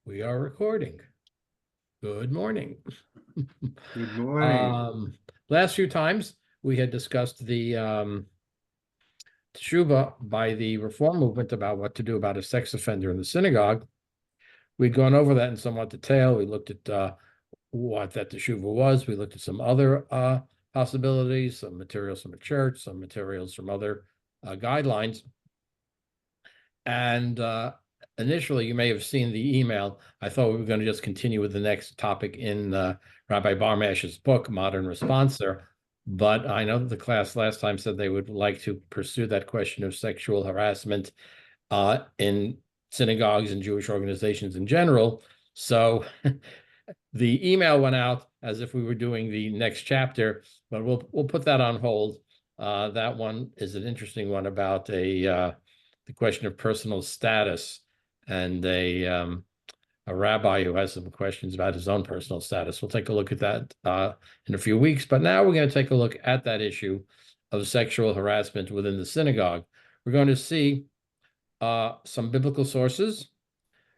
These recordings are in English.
We are recording. Good morning. Good morning. Last few times we had discussed the teshuva by the reform movement about what to do about a sex offender in the synagogue. We'd gone over that in somewhat detail. We looked at what that teshuva was. We looked at some other possibilities, some materials from the church, some materials from other guidelines. And initially, you may have seen the email. I thought we were going to just continue with the next topic in Rabbi Barmash's book, Modern Responser. But I know that the class last time said they would like to pursue that question of sexual harassment in synagogues and Jewish organizations in general. So the email went out as if we were doing the next chapter, but we'll put that on hold. That one is an interesting one about the question of personal status, and a rabbi who has some questions about his own personal status. We'll take a look at that in a few weeks. But now we're going to take a look at that issue of sexual harassment within the synagogue. We're going to see some biblical sources.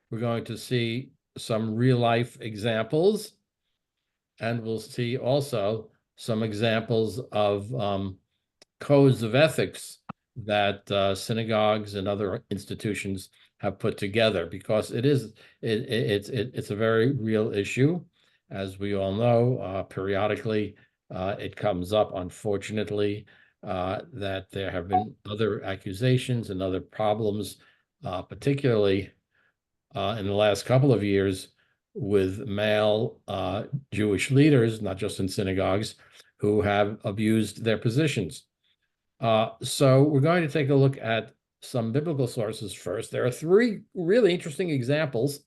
We're going to see some real life examples, and we'll see also some examples of codes of ethics that synagogues and other institutions have put together, because it's a very real issue. As we all know, periodically it comes up, unfortunately, that there have been other accusations and other problems, particularly in the last couple of years, with male Jewish leaders, not just in synagogues, who have abused their positions. So we're going to take a look at some biblical sources first. There are three really interesting examples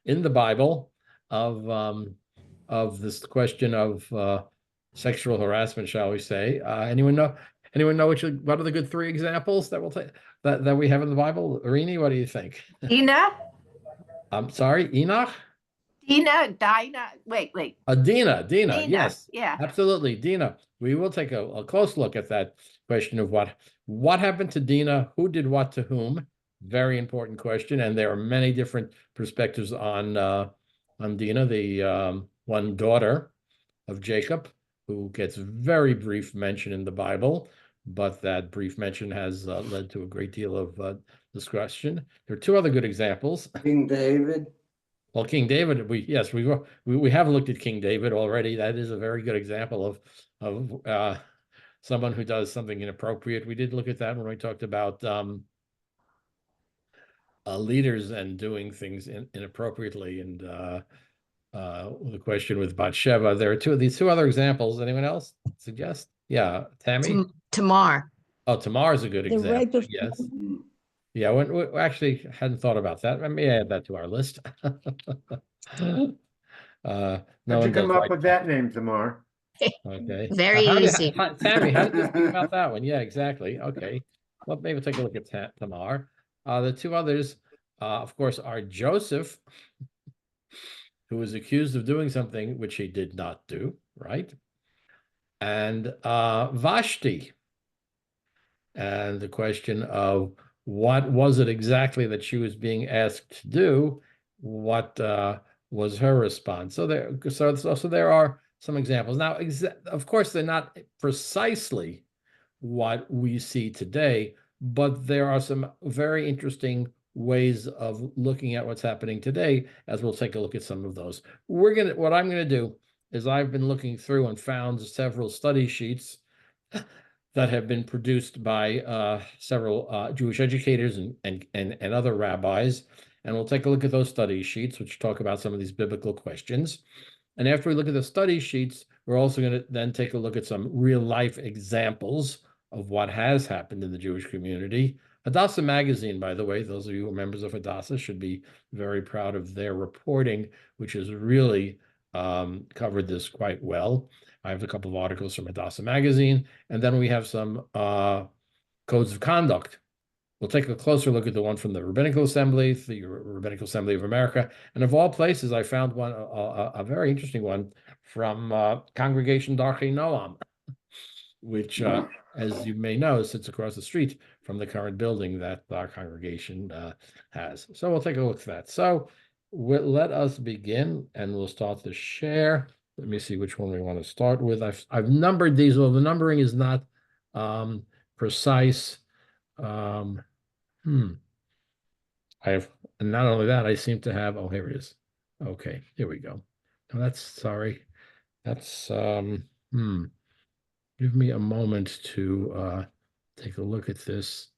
in the Bible of this question of sexual harassment, shall we say? Anyone know what are the good three examples that we'll take that we have in the Bible? Irini, what do you think? Dina? I'm sorry, Enoch? Dina. Wait. Dina, Dina, yes, yeah. absolutely, Dina. We will take a close look at that question of what happened to Dina, who did what to whom. Very important question, and there are many different perspectives on Dina, the one daughter of Jacob, who gets very brief mention in the Bible, but that brief mention has led to a great deal of discussion. There are two other good examples. King David. Well, King David, we have looked at King David already. That is a very good example of someone who does something inappropriate. We did look at that when we talked about leaders and doing things inappropriately, and the question with Bathsheba. There are these two other examples. Anyone else suggest? Yeah, Tammy. Tamar. Oh, Tamar is a good example. Yes. Yeah, we actually hadn't thought about that. Let me add that to our list. How'd you come up with that name, Tamar? Okay. Very easy. Tammy, how did you think about that one? Yeah, exactly. Okay. Well, maybe take a look at Tamar. The two others, of course, are Joseph, who was accused of doing something which he did not do, right? And Vashti. And the question of what was it exactly that she was being asked to do? What was her response? So there are some examples. Now, of course, they're not precisely what we see today, but there are some very interesting ways of looking at what's happening today, as we'll take a look at some of those. What I'm going to do is I've been looking through and found several study sheets that have been produced by several Jewish educators and other rabbis. And we'll take a look at those study sheets, which talk about some of these biblical questions. And after we look at the study sheets, we're also going to then take a look at some real life examples of what has happened in the Jewish community. Hadassah magazine, by the way, those of you who are members of Hadassah should be very proud of their reporting, which has really covered this quite well. I have a couple of articles from Hadassah magazine, and then we have some codes of conduct. We'll take a closer look at the one from the Rabbinical Assembly, the Rabbinical Assembly of America, and of all places, I found one, a very interesting one from Congregation Darchei Noam, which, as you may know, sits across the street from the current building that our congregation has. So we'll take a look at that. So let us begin, and we'll start to share. Let me see which one we want to start with. I've numbered these, although the numbering is not precise. I have, and not only that, I seem to have, oh, here it is. Okay, here we go. No, that's, sorry. That's, give me a moment to take a look at this.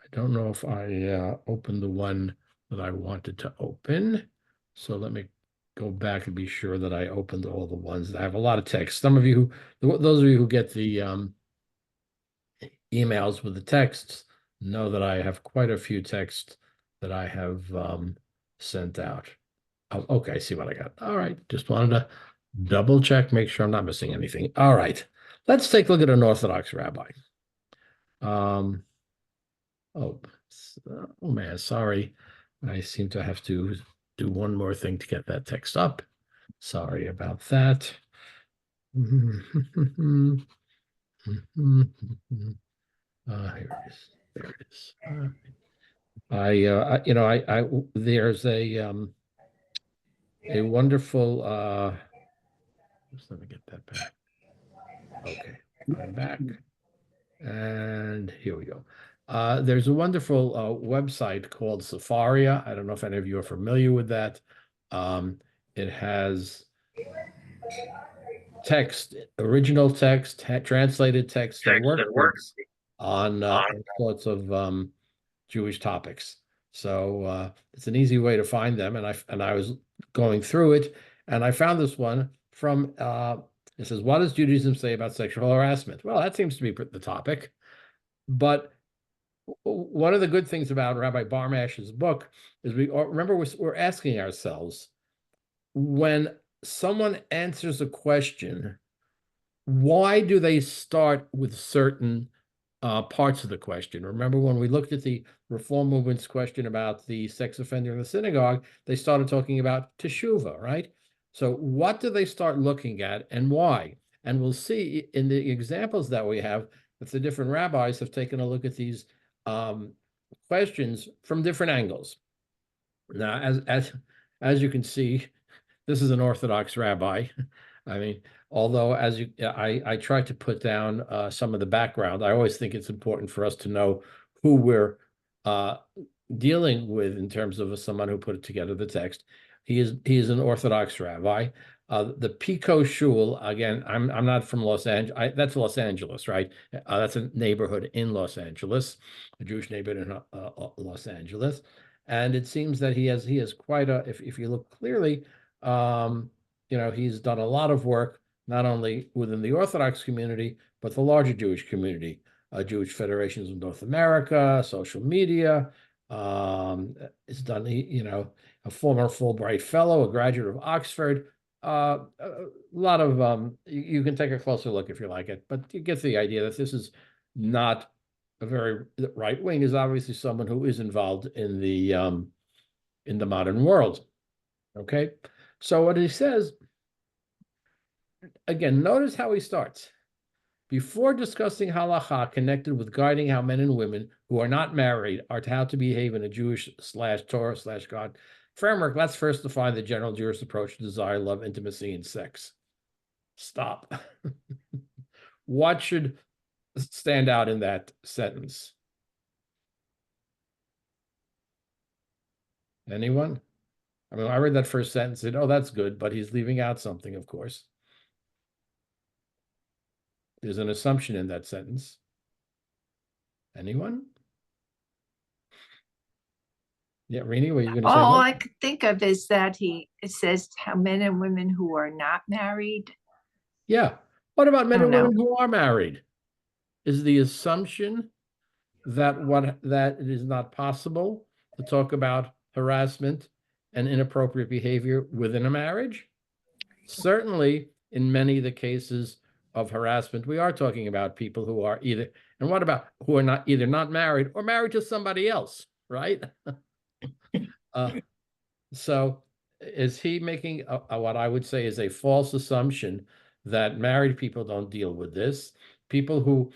I don't know if I opened the one that I wanted to open. So let me go back and be sure that I opened all the ones. I have a lot of text. Some of you, those of you who get the emails with the texts know that I have quite a few texts that I have sent out. Oh, okay, I see what I got. All right, just wanted to double check, make sure I'm not missing anything. All right, let's take a look at an Orthodox rabbi. Oh, oh man, sorry. I seem to have to do one more thing to get that text up. Sorry about that. Here it is. There it is. There's a wonderful, just let me get that back. Okay, I'm back. And here we go. There's a wonderful website called Safaria. I don't know if any of you are familiar with that. It has text, original text, translated text, and workbooks on all sorts of Jewish topics. So it's an easy way to find them. And I was going through it, and I found this one from it says, "What does Judaism say about sexual harassment?" Well, that seems to be the topic. But one of the good things about Rabbi Barmash's book is we're asking ourselves, when someone answers a question, why do they start with certain parts of the question? Remember when we looked at the Reform Movement's question about the sex offender in the synagogue, they started talking about teshuvah, right? So what do they start looking at and why? And we'll see in the examples that we have that the different rabbis have taken a look at these questions from different angles. Now, as you can see, this is an Orthodox rabbi. I mean, although I try to put down some of the background, I always think it's important for us to know who we're dealing with in terms of someone who put together the text. He is an Orthodox rabbi. The Pico Shul, again, I'm not from Los Angeles. That's Los Angeles, right? That's a neighborhood in Los Angeles, a Jewish neighborhood in Los Angeles. And it seems that he has quite a, if you look clearly, he's done a lot of work, not only within the Orthodox community, but the larger Jewish community, Jewish Federations of North America, social media. It's done, a former Fulbright Fellow, a graduate of Oxford. A lot of, you can take a closer look if you like it, but you get the idea that this is not a very right wing, is obviously someone who is involved in the modern world. Okay. So what he says, again, notice how he starts. Before discussing halacha connected with guiding how men and women who are not married are how to behave in a Jewish /Torah/God framework, let's first define the general Jewish approach to desire, love, intimacy, and sex. Stop. What should stand out in that sentence? Anyone? I mean, I read that first sentence and said, oh, that's good, but he's leaving out something, of course. There's an assumption in that sentence. Anyone? Yeah, Rini, what are you going to say? All I could think of is that it says how men and women who are not married. Yeah. What about men and women who are married? Is the assumption that it is not possible to talk about harassment and inappropriate behavior within a marriage? Certainly, in many of the cases of harassment, we are talking about people who are either, and what about who are either not married or married to somebody else, right? So is he making what I would say is a false assumption that married people don't deal with this? People who,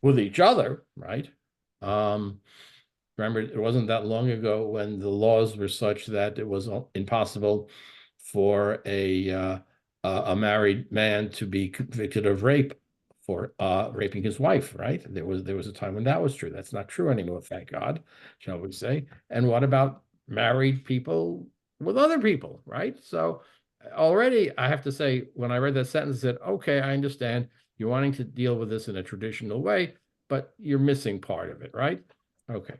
with each other, right, Remember, it wasn't that long ago when the laws were such that it was impossible for a married man to be convicted of rape for raping his wife, right? There was a time when that was true. That's not true anymore, thank God, shall we say. And what about married people with other people, right? So already I have to say, when I read that sentence, I said, okay, I understand you're wanting to deal with this in a traditional way, but you're missing part of it, right? Okay.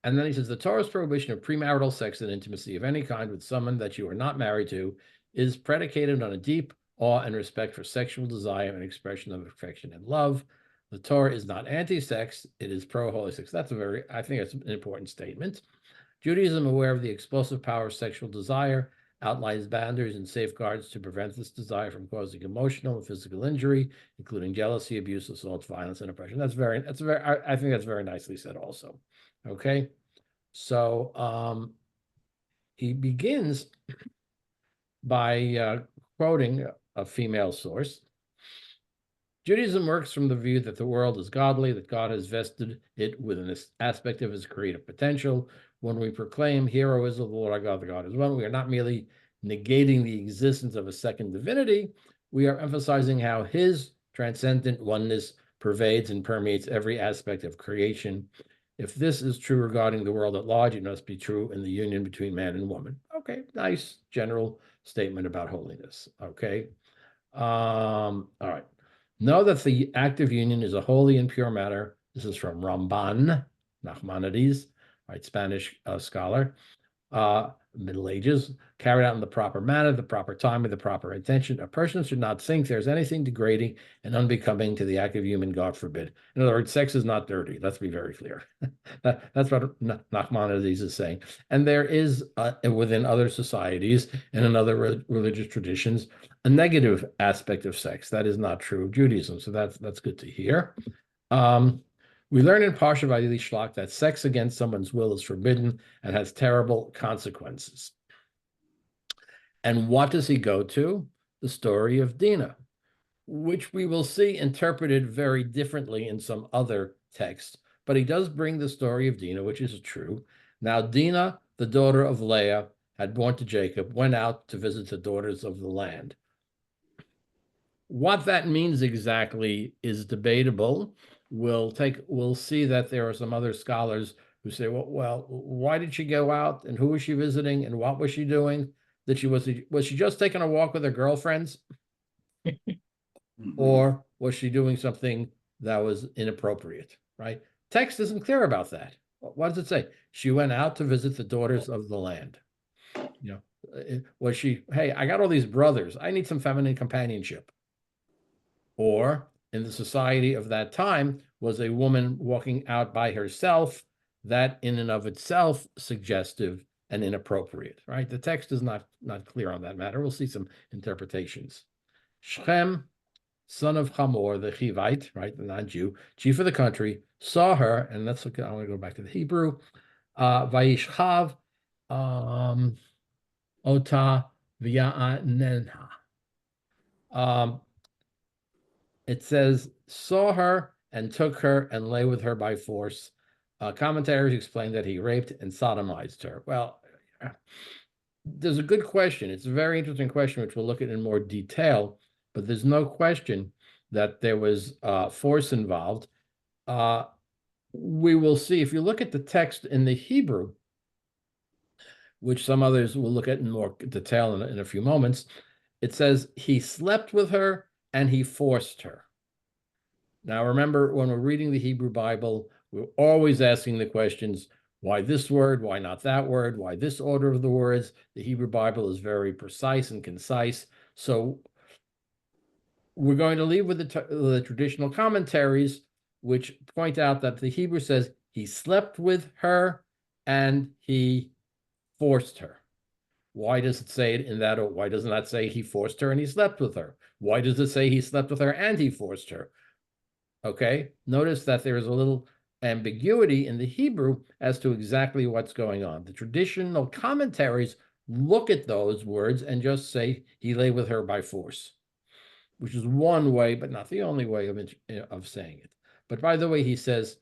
And then he says, the Torah's prohibition of premarital sex and intimacy of any kind with someone that you are not married to is predicated on a deep awe and respect for sexual desire and expression of affection and love. The Torah is not anti-sex, it is pro-holy sex. That's I think that's an important statement. Judaism, aware of the explosive power of sexual desire, outlines boundaries and safeguards to prevent this desire from causing emotional and physical injury, including jealousy, abuse, assault, violence, and oppression. I think that's very nicely said also. Okay, so he begins by quoting a female source. Judaism works from the view that the world is godly, that God has vested it with an aspect of his creative potential. When we proclaim, "Hero is the Lord our God, the God is one," we are not merely negating the existence of a second divinity, we are emphasizing how his transcendent oneness pervades and permeates every aspect of creation. If this is true regarding the world at large, it must be true in the union between man and woman. Okay, nice general statement about holiness. Okay. All right. Know that the act of union is a holy and pure matter. This is from Ramban, Nachmanides, right, Spanish scholar. Middle Ages, carried out in the proper manner, the proper time, with the proper intention. A person should not think there's anything degrading and unbecoming to the act of union, God forbid. In other words, sex is not dirty. Let's be very clear. That's what Nachmanides is saying. And there is, within other societies and in other religious traditions, a negative aspect of sex. That is not true of Judaism. So that's good to hear. We learn in Parsha Vayishlach that sex against someone's will is forbidden and has terrible consequences. And what does he go to? The story of Dinah, which we will see interpreted very differently in some other texts. But he does bring the story of Dinah, which is true. Now, Dinah, the daughter of Leah, had born to Jacob, went out to visit the daughters of the land. What that means exactly is debatable. We'll see that there are some other scholars who say, well, why did she go out and who was she visiting and what was she doing? Was she just taking a walk with her girlfriends? Or was she doing something that was inappropriate, right? Text isn't clear about that. What does it say? She went out to visit the daughters of the land. You know, was she, hey, I got all these brothers, I need some feminine companionship. Or in the society of that time, was a woman walking out by herself, that in and of itself suggestive and inappropriate, right? The text is not clear on that matter. We'll see some interpretations. Shechem, son of Hamor, the Chivite, right, the non-Jew, chief of the country, saw her, and let's look at, I want to go back to the Hebrew, Vayishchav, Ota V'ya'anenha. It says, saw her and took her and lay with her by force. Commentators explain that he raped and sodomized her. Well, there's a good question. It's a very interesting question, which we'll look at in more detail, but there's no question that there was force involved. We will see, if you look at the text in the Hebrew, which some others will look at in more detail in a few moments, it says he slept with her and he forced her. Now, remember, when we're reading the Hebrew Bible, we're always asking the questions, why this word? Why not that word? Why this order of the words? The Hebrew Bible is very precise and concise. So we're going to leave with the traditional commentaries, which point out that the Hebrew says he slept with her and he forced her. Why does it say it in that, or why doesn't that say he forced her and he slept with her? Why does it say he slept with her and he forced her? Okay, notice that there is a little ambiguity in the Hebrew as to exactly what's going on. The traditional commentaries look at those words and just say he lay with her by force, which is one way, but not the only way of saying it. But by the way, he says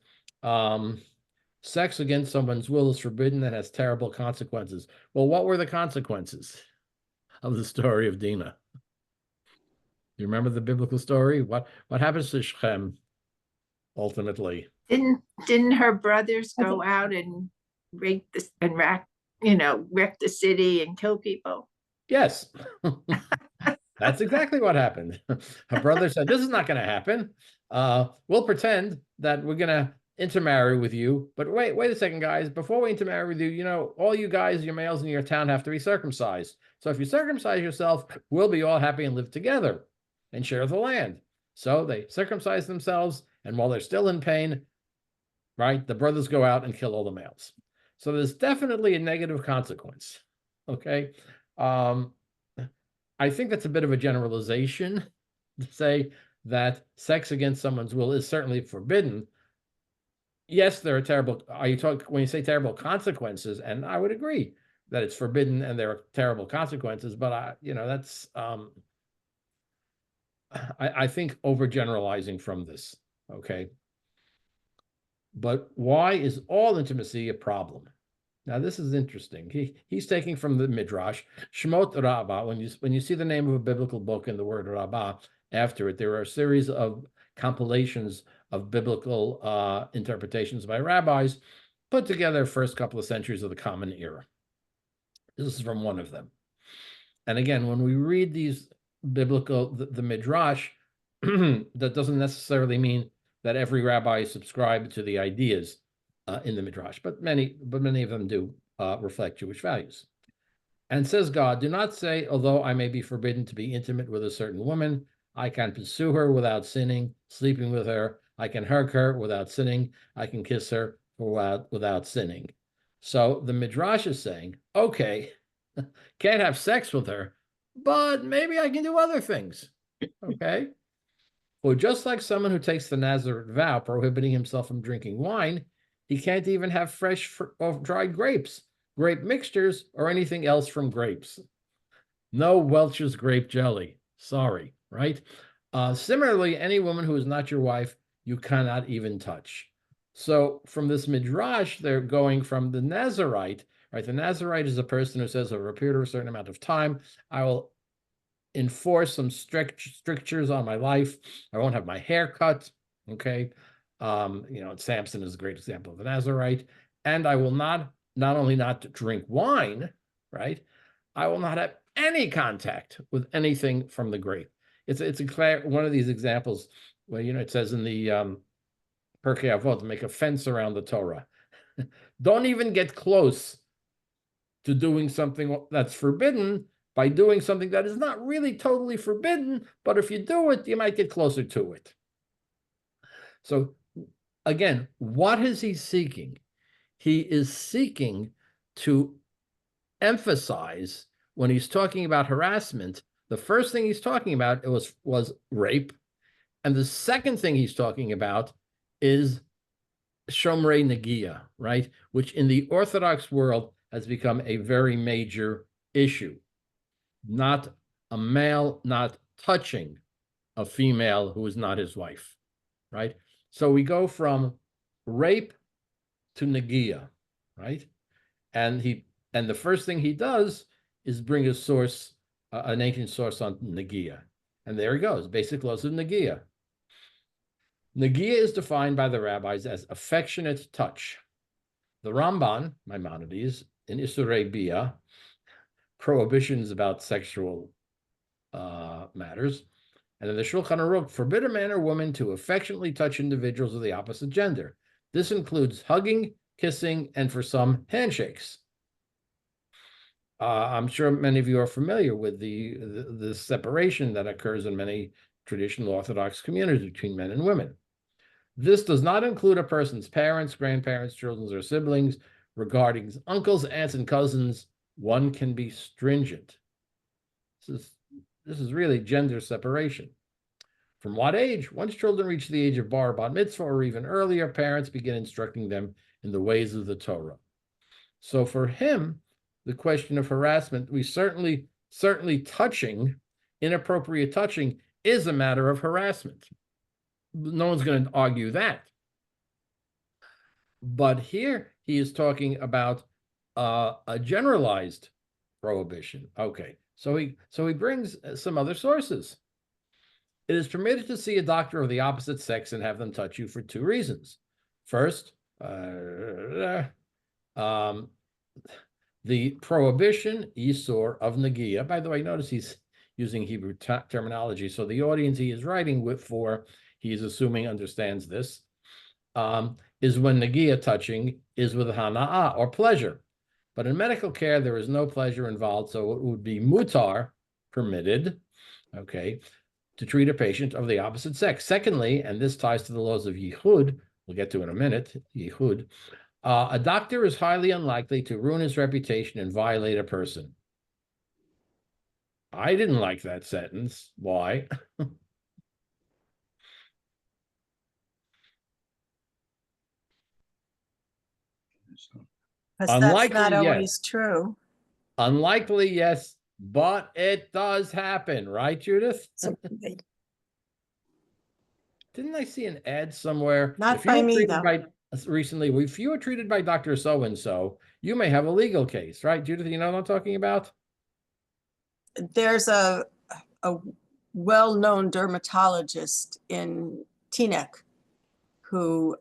Sex against someone's will is forbidden and has terrible consequences. Well, what were the consequences of the story of Dinah? You remember the biblical story? What happens to Shechem ultimately? Didn't her brothers go out and rape this and wreck the city and kill people? Yes. That's exactly what happened. Her brother said, "This is not going to happen. We'll pretend that we're going to intermarry with you. But wait a second, guys. Before we intermarry with you, all you guys, your males in your town have to be circumcised. So if you circumcise yourself, we'll be all happy and live together and share the land." So they circumcise themselves, and while they're still in pain, right, the brothers go out and kill all the males. So there's definitely a negative consequence. Okay. I think that's a bit of a generalization to say that sex against someone's will is certainly forbidden. Yes, there are terrible, when you say terrible consequences, and I would agree that it's forbidden and there are terrible consequences, but that's, I think overgeneralizing from this, okay? But why is all intimacy a problem? Now, this is interesting. He's taking from the Midrash, Shemot Rabbah. When you see the name of a biblical book and the word Rabbah after it, there are a series of compilations of biblical interpretations by rabbis put together first couple of centuries of the Common Era. This is from one of them. And again, when we read these the Midrash, that doesn't necessarily mean that every rabbi subscribed to the ideas in the Midrash, but many of them do reflect Jewish values. And says God, "Do not say, although I may be forbidden to be intimate with a certain woman, I can pursue her without sinning, sleeping with her. I can hug her without sinning. I can kiss her without sinning." So the Midrash is saying, okay, can't have sex with her, but maybe I can do other things. Okay. Well, just like someone who takes the Nazareth vow, prohibiting himself from drinking wine, he can't even have fresh or dried grapes, grape mixtures, or anything else from grapes. No Welch's grape jelly. Sorry, right? Similarly, any woman who is not your wife, you cannot even touch. So from this Midrash, they're going from the Nazarite, right? The Nazarite is a person who says over a period of a certain amount of time, I will enforce some strictures on my life. I won't have my hair cut. Okay. Samson is a great example of the Nazarite. And I will not only not drink wine, right? I will not have any contact with anything from the grape. It's one of these examples where, it says in the Pirkei Avot, to make a fence around the Torah. Don't even get close to doing something that's forbidden by doing something that is not really totally forbidden, but if you do it, you might get closer to it. So again, what is he seeking? He is seeking to emphasize, when he's talking about harassment, the first thing he's talking about was rape. And the second thing he's talking about is Shomrei Negia, right? Which in the Orthodox world has become a very major issue. Not a male not touching a female who is not his wife, right? So we go from rape to Negia, right? And the first thing he does is bring a source, an ancient source on Negia. And there he goes, basic laws of Negia. Negia is defined by the rabbis as affectionate touch. The Ramban, Maimonides, in Isurei Bia, prohibitions about sexual matters, and in the Shulchan Aruch, forbid a man or woman to affectionately touch individuals of the opposite gender. This includes hugging, kissing, and for some, handshakes. I'm sure many of you are familiar with the separation that occurs in many traditional Orthodox communities between men and women. This does not include a person's parents, grandparents, children, or siblings. Regarding uncles, aunts, and cousins, one can be stringent. This is really gender separation. From what age? Once children reach the age of bar mitzvah or even earlier, parents begin instructing them in the ways of the Torah. So for him, the question of harassment, we certainly touching, inappropriate touching, is a matter of harassment. No one's going to argue that. But here he is talking about a generalized prohibition. Okay, so he brings some other sources. It is permitted to see a doctor of the opposite sex and have them touch you for two reasons. First, the prohibition, Isur, of Nagia. By the way, notice he's using Hebrew terminology. So the audience he is writing for, he is assuming understands this, is when Nagia touching is with Hana'ah, or pleasure. But in medical care, there is no pleasure involved, so it would be mutar, permitted, okay, to treat a patient of the opposite sex. Secondly, and this ties to the laws of Yichud, we'll get to in a minute, Yichud, a doctor is highly unlikely to ruin his reputation and violate a person. I didn't like that sentence. Why? Because that's Unlikely, not yes. always true. Unlikely, yes, but it does happen, right, Judith? So Didn't I see an ad somewhere? Not If you by were me, treated though. recently, if you were treated by Dr. So-and-so, you may have a legal case, right, Judith? You know what I'm talking about? there's a well-known dermatologist in Teaneck who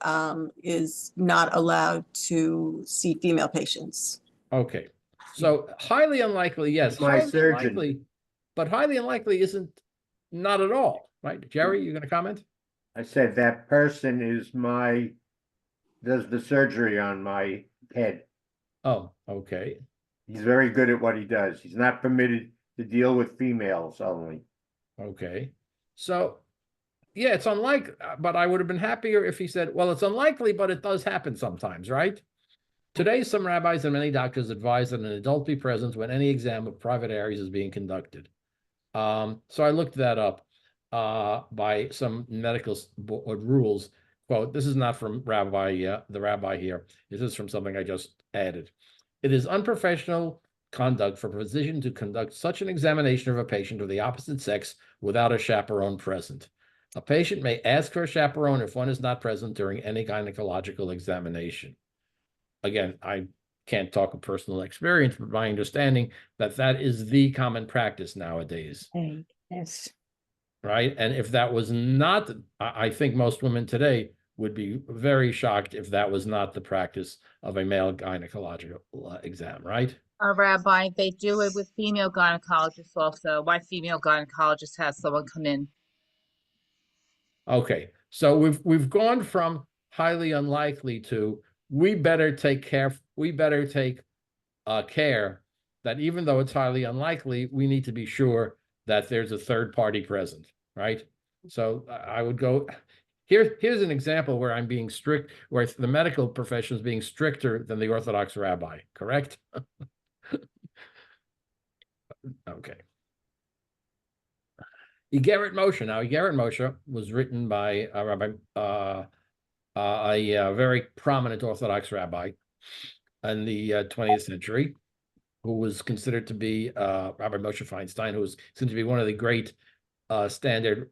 is not allowed to see female patients. Okay. So highly unlikely, yes. My Highly surgeon. unlikely, but highly unlikely isn't not at all, right? Jerry, you going to comment? I said that person does the surgery on my head. Oh, okay. He's very good at what he does. He's not permitted to deal with females only. Okay. So, yeah, it's unlikely, but I would have been happier if he said, well, it's unlikely, but it does happen sometimes, right? Today, some rabbis and many doctors advise that an adult be present when any exam of private areas is being conducted. So I looked that up by some medical board rules. Quote, this is not from the rabbi here. This is from something I just added. It is unprofessional conduct for a physician to conduct such an examination of a patient of the opposite sex without a chaperone present. A patient may ask for a chaperone if one is not present during any gynecological examination. Again, I can't talk of personal experience, but my understanding that is the common practice nowadays. Yes. Right. And if that was not, I think most women today would be very shocked if that was not the practice of a male gynecological exam, right? Rabbi, they do it with female gynecologists also. My female gynecologist has someone come in. Okay, so we've gone from highly unlikely to we better take care that even though it's highly unlikely, we need to be sure that there's a third party present, right? So I would go here's an example where I'm being strict, where the medical profession is being stricter than the Orthodox rabbi, correct? Okay. Igeret Moshe. Now, Igeret Moshe was written by a rabbi, a very prominent Orthodox rabbi in the 20th century, who was considered to be Rabbi Moshe Feinstein, who was considered to be one of the great standard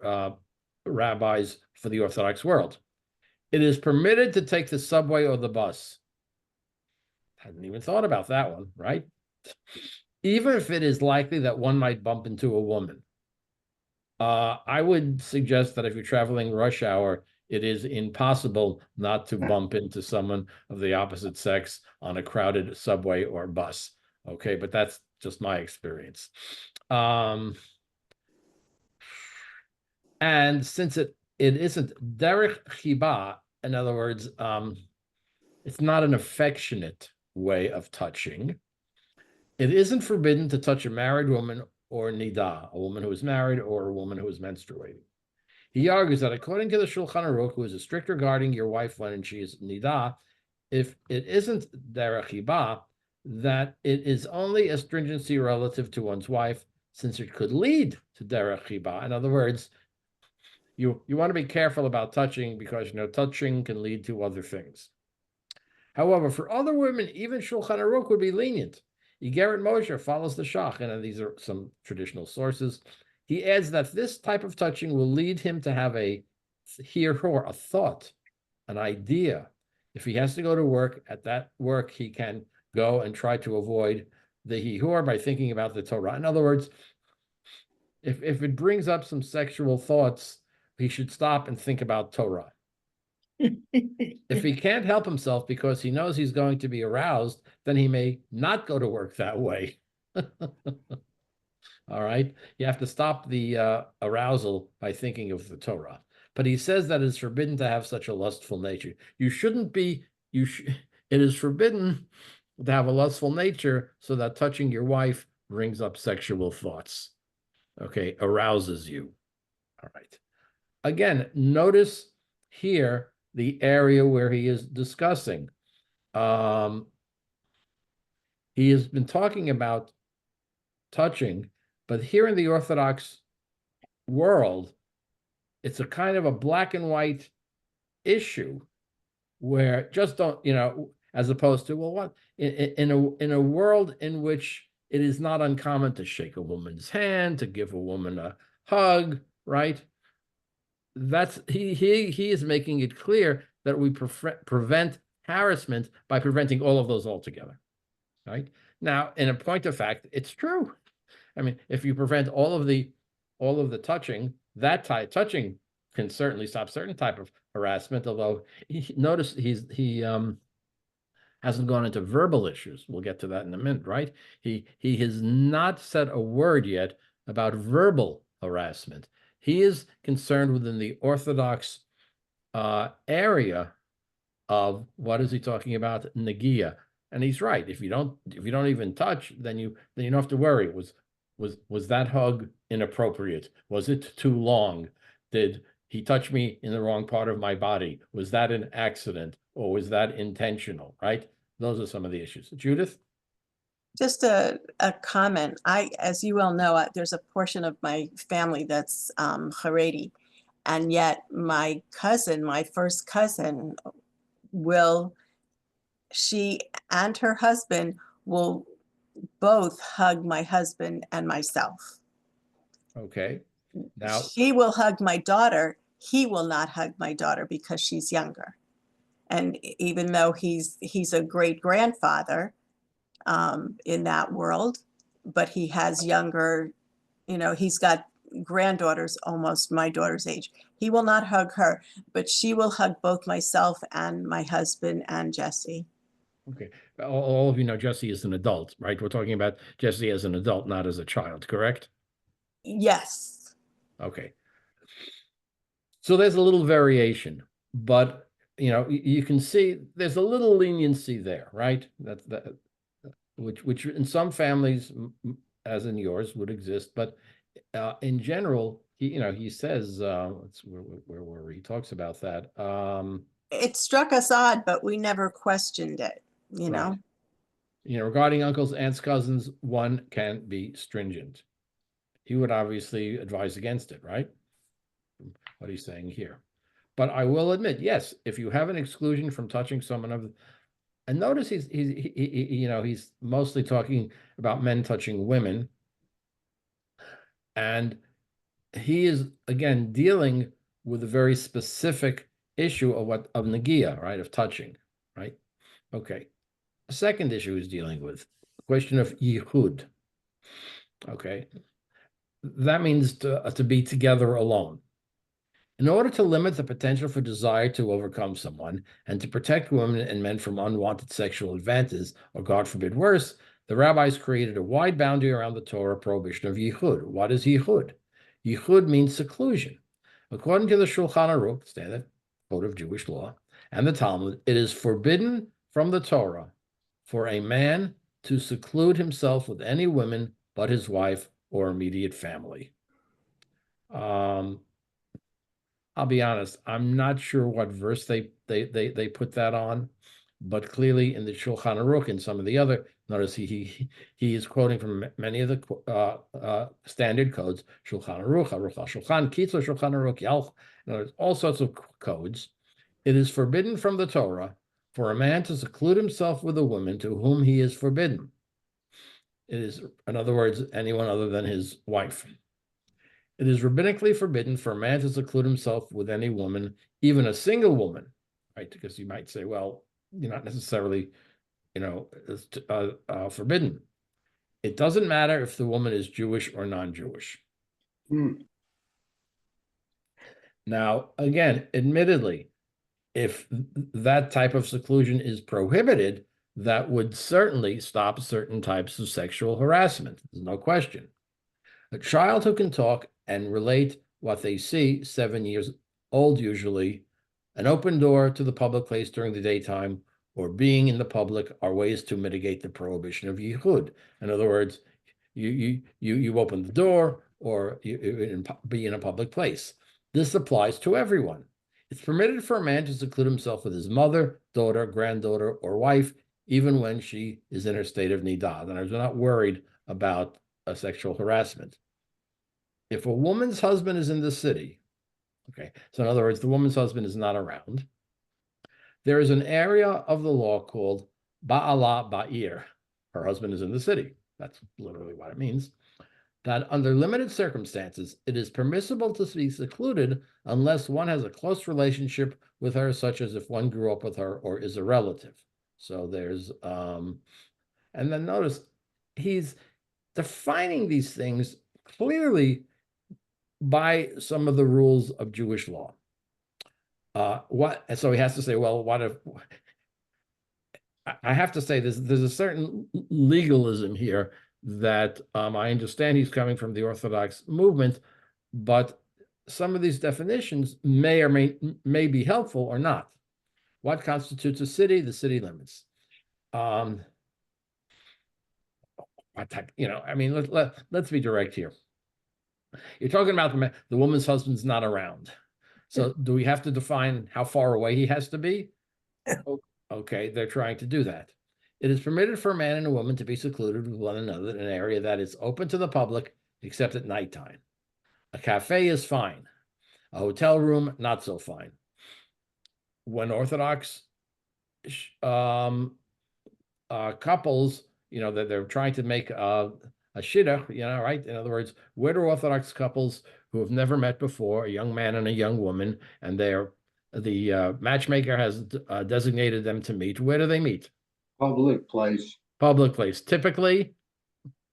rabbis for the Orthodox world. It is permitted to take the subway or the bus. Hadn't even thought about that one, right? Even if it is likely that one might bump into a woman. I would suggest that if you're traveling rush hour, it is impossible not to bump into someone of the opposite sex on a crowded subway or bus. Okay, but that's just my experience. And since it isn't derech chiba, in other words, it's not an affectionate way of touching. It isn't forbidden to touch a married woman or nida, a woman who is married or a woman who is menstruating. He argues that according to the Shulchan Aruch, who is a strict regarding your wife when she is nida, if it isn't derech chiba, that it is only a stringency relative to one's wife, since it could lead to derech chiba. In other words, you want to be careful about touching because touching can lead to other things. However, for other women, even Shulchan Aruch would be lenient. Igeret Moshe follows the Shach, and these are some traditional sources. He adds that this type of touching will lead him to have a thought, an idea. If he has to go to work, at that work, he can go and try to avoid the hihur by thinking about the Torah. In other words, if it brings up some sexual thoughts, he should stop and think about Torah. If he can't help himself because he knows he's going to be aroused, then he may not go to work that way. All right. You have to stop the arousal by thinking of the Torah. But he says that it's forbidden to have such a lustful nature. You shouldn't be, it is forbidden to have a lustful nature so that touching your wife brings up sexual thoughts. Okay, arouses you. All right. Again, notice here the area where he is discussing. He has been talking about touching, but here in the Orthodox world, it's a kind of a black and white issue where just don't, as opposed to, well, what in a world in which it is not uncommon to shake a woman's hand, to give a woman a hug, right? That's he is making it clear that we prevent harassment by preventing all of those altogether, right? Now, in a point of fact, it's true. I mean, if you prevent all of the touching, that touching can certainly stop certain type of harassment. Although notice he hasn't gone into verbal issues. We'll get to that in a minute, right? He has not said a word yet about verbal harassment. He is concerned within the Orthodox area of what is he talking about? Nagia. And he's right. If you don't even touch, then you don't have to worry. Was that hug inappropriate? Was it too long? Did he touch me in the wrong part of my body? Was that an accident or was that intentional? Right? Those are some of the issues. Judith? Just a comment. As you well know, there's a portion of my family that's Haredi, and yet my first cousin, she and her husband will both hug my husband and myself. Okay. Now she will hug my daughter. He will not hug my daughter because she's younger. And even though he's a great grandfather in that world, but he has younger, he's got granddaughters almost my daughter's age. He will not hug her, but she will hug both myself and my husband and Jesse. Okay. All of you know Jesse is an adult, right? We're talking about Jesse as an adult, not as a child, correct? Yes. Okay. So there's a little variation, but you can see there's a little leniency there, right? That's which in some families, as in yours, would exist, but in general, he says, where he talks about that. It struck us odd, but we never questioned it, right. Regarding uncles, aunts, cousins, one can be stringent. He would obviously advise against it, right? What he's saying here. But I will admit, yes, if you have an exclusion from touching someone of, and notice he's mostly talking about men touching women, and he is again dealing with a very specific issue of nagia, right, of touching, right? Okay. The second issue he's dealing with, the question of yichud. Okay, that means to be together alone. In order to limit the potential for desire to overcome someone and to protect women and men from unwanted sexual advances, or God forbid worse, the rabbis created a wide boundary around the Torah prohibition of yichud. What is yichud? Yichud means seclusion. According to the Shulchan Aruch, standard code of Jewish law, and the Talmud, it is forbidden from the Torah for a man to seclude himself with any woman but his wife or immediate family. I'll be honest, I'm not sure what verse they put that on, but clearly in the Shulchan Aruch and some of the other, notice he is quoting from many of the standard codes, Shulchan Aruch, Aruch al-Shulchan, Kitzur Shulchan Aruch, Yalch, all sorts of codes. It is forbidden from the Torah for a man to seclude himself with a woman to whom he is forbidden. It is, in other words, anyone other than his wife. It is rabbinically forbidden for a man to seclude himself with any woman, even a single woman, right? Because you might say, well, you're not necessarily, forbidden. It doesn't matter if the woman is Jewish or non-Jewish. Now, again, admittedly, if that type of seclusion is prohibited, that would certainly stop certain types of sexual harassment. There's no question. A child who can talk and relate what they see, 7 years old usually, an open door to the public place during the daytime or being in the public are ways to mitigate the prohibition of yichud. In other words, you open the door or you be in a public place. This applies to everyone. It's permitted for a man to seclude himself with his mother, daughter, granddaughter, or wife, even when she is in her state of nidad. And I was not worried about sexual harassment. If a woman's husband is in the city, okay, so in other words, the woman's husband is not around, there is an area of the law called Ba'ala Ba'ir. Her husband is in the city. That's literally what it means. That under limited circumstances, it is permissible to be secluded unless one has a close relationship with her, such as if one grew up with her or is a relative. So there's, and then notice he's defining these things clearly by some of the rules of Jewish law. So he has to say, well, what if, I have to say there's a certain legalism here that I understand he's coming from the Orthodox movement, but some of these definitions may or may be helpful or not. What constitutes a city? The city limits. I mean, let's be direct here. You're talking about the woman's husband's not around. So do we have to define how far away he has to be? Okay, they're trying to do that. It is permitted for a man and a woman to be secluded with one another in an area that is open to the public, except at nighttime. A cafe is fine. A hotel room, not so fine. When Orthodox couples, that they're trying to make a shidduch, right? In other words, where do Orthodox couples who have never met before, a young man and a young woman, and the matchmaker has designated them to meet, where do they meet? Public place. Public place. Typically,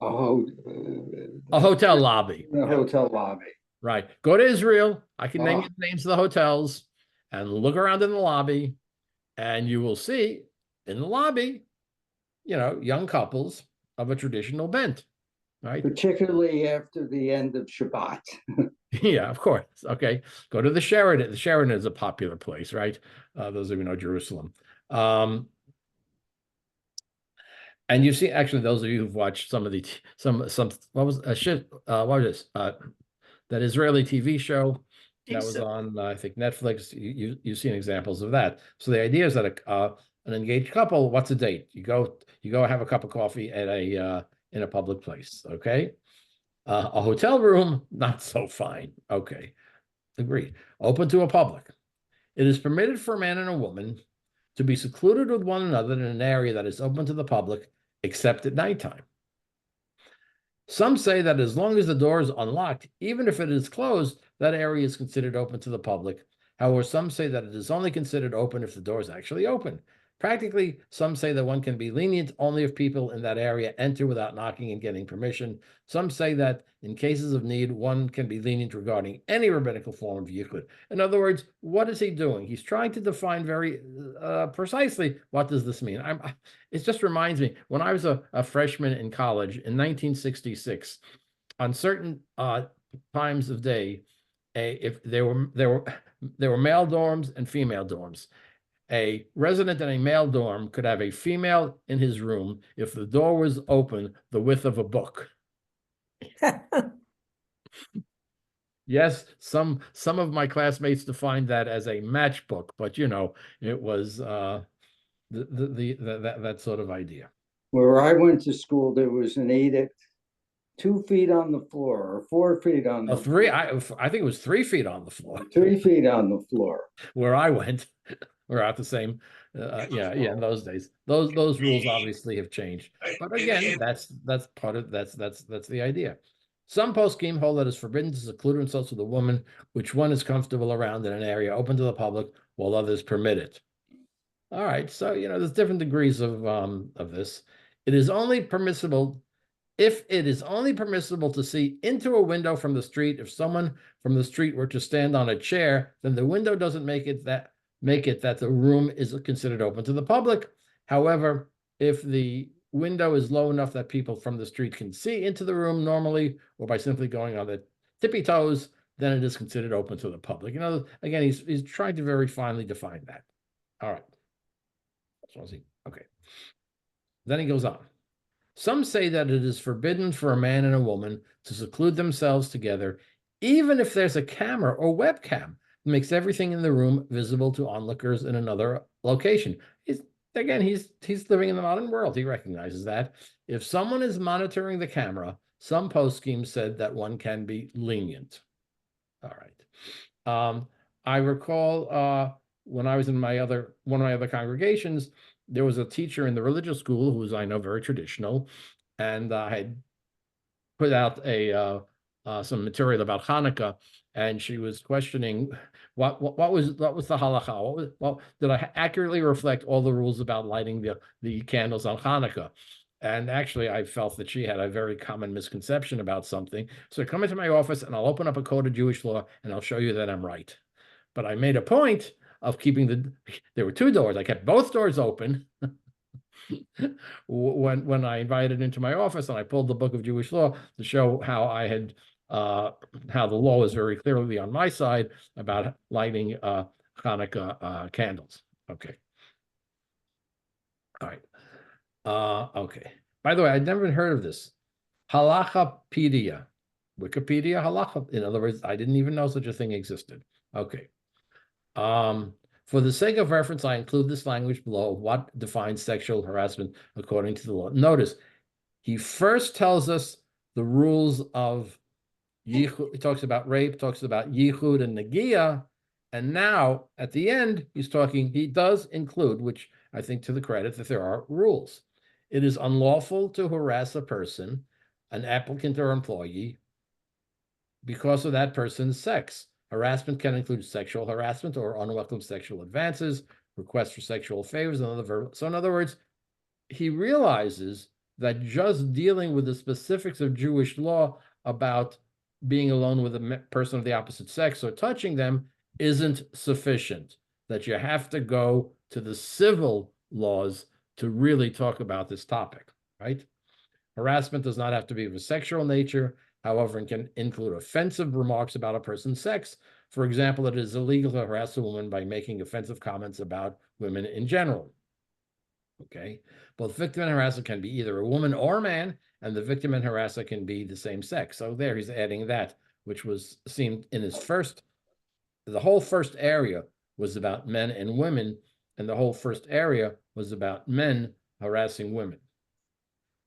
A hotel lobby. A hotel lobby. Right. Go to Israel. I can name you the names of the hotels and look around in the lobby, and you will see in the lobby, young couples of a traditional bent. Right. Particularly after the end of Shabbat. Yeah, of course. Okay. Go to the Sheraton. The Sheraton is a popular place, right? Those of you know Jerusalem. And you see, actually, those of you who've watched some of the what was this? That Israeli TV show that was on, I think, Netflix. You've seen examples of that. So the idea is that an engaged couple, what's a date? You go have a cup of coffee at in a public place. Okay. A hotel room, not so fine. Okay. Agreed. Open to a public. It is permitted for a man and a woman to be secluded with one another in an area that is open to the public, except at nighttime. Some say that as long as the door is unlocked, even if it is closed, that area is considered open to the public. However, some say that it is only considered open if the door is actually open. Practically, some say that one can be lenient only if people in that area enter without knocking and getting permission. Some say that in cases of need, one can be lenient regarding any rabbinical form of yichud. In other words, what is he doing? He's trying to define very precisely what does this mean. It just reminds me, when I was a freshman in college in 1966, on certain times of day, if there were male dorms and female dorms. A resident in a male dorm could have a female in his room if the door was open the width of a book. Yes, some of my classmates defined that as a matchbook, but it was that sort of idea. Where I went to school, there was an edict, 2 feet on the floor or 4 feet on the floor. I think it was 3 feet on the floor. 3 feet on the floor. Where I went. We're at the same, in those days. Those rules obviously have changed, but again, that's part of that's the idea. Some poskim hold that it's forbidden to seclude themselves with a woman which one is comfortable around in an area open to the public, while others permit it. All right, so there's different degrees of this. It is only permissible if it is only permissible to see into a window from the street. If someone from the street were to stand on a chair, then the window doesn't make it that the room is considered open to the public. However, if the window is low enough that people from the street can see into the room normally, or by simply going on the tippy toes, then it is considered open to the public. Again, he's trying to very finely define that. All right. Okay. Then he goes on. Some say that it is forbidden for a man and a woman to seclude themselves together, even if there's a camera or webcam that makes everything in the room visible to onlookers in another location. He's living in the modern world. He recognizes that. If someone is monitoring the camera, some post schemes said that one can be lenient. All right. I recall when I was in one of my other congregations, there was a teacher in the religious school who was, I know, very traditional, and I had put out some material about Hanukkah, and she was questioning what was the halacha. Did I accurately reflect all the rules about lighting the candles on Hanukkah? And actually, I felt that she had a very common misconception about something. So come into my office, and I'll open up a code of Jewish law, and I'll show you that I'm right. But I made a point of keeping there were two doors. I kept both doors open when I invited into my office, and I pulled the book of Jewish law to show how I had how the law is very clearly on my side about lighting Hanukkah candles. Okay. All right. Okay. By the way, I'd never heard of this. Halachapedia. Wikipedia halacha. In other words, I didn't even know such a thing existed. Okay. For the sake of reference, I include this language below of what defines sexual harassment according to the law. Notice, he first tells us the rules of yichud. He talks about rape, talks about yichud and nagia, and now at the end, he does include, which I think to the credit, that there are rules. It is unlawful to harass a person, an applicant or employee, because of that person's sex. Harassment can include sexual harassment or unwelcome sexual advances, requests for sexual favors, and other verbal. So in other words, he realizes that just dealing with the specifics of Jewish law about being alone with a person of the opposite sex or touching them isn't sufficient, that you have to go to the civil laws to really talk about this topic, right? Harassment does not have to be of a sexual nature. However, it can include offensive remarks about a person's sex. For example, it is illegal to harass a woman by making offensive comments about women in general. Okay. Both victim and harasser can be either a woman or a man, and the victim and harasser can be the same sex. So there he's adding that, which was seen in his the whole first area was about men and women, and the whole first area was about men harassing women.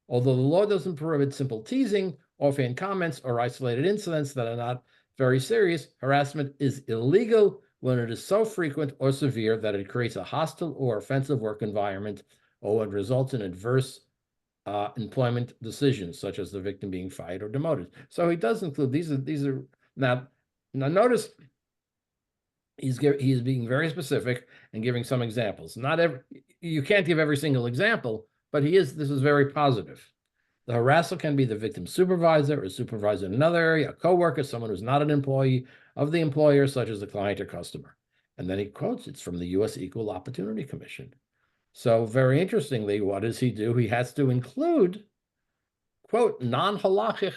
Although the law doesn't prohibit simple teasing, offhand comments, or isolated incidents that are not very serious, harassment is illegal when it is so frequent or severe that it creates a hostile or offensive work environment, or when it results in adverse employment decisions, such as the victim being fired or demoted. So he does include these are now notice he's being very specific and giving some examples. You can't give every single example, but this is very positive. The harasser can be the victim's supervisor or supervisor in another area, a coworker, someone who's not an employee of the employer, such as a client or customer. And then he quotes, it's from the U.S. Equal Opportunity Commission. So very interestingly, what does he do? He has to include, quote, non-halachic,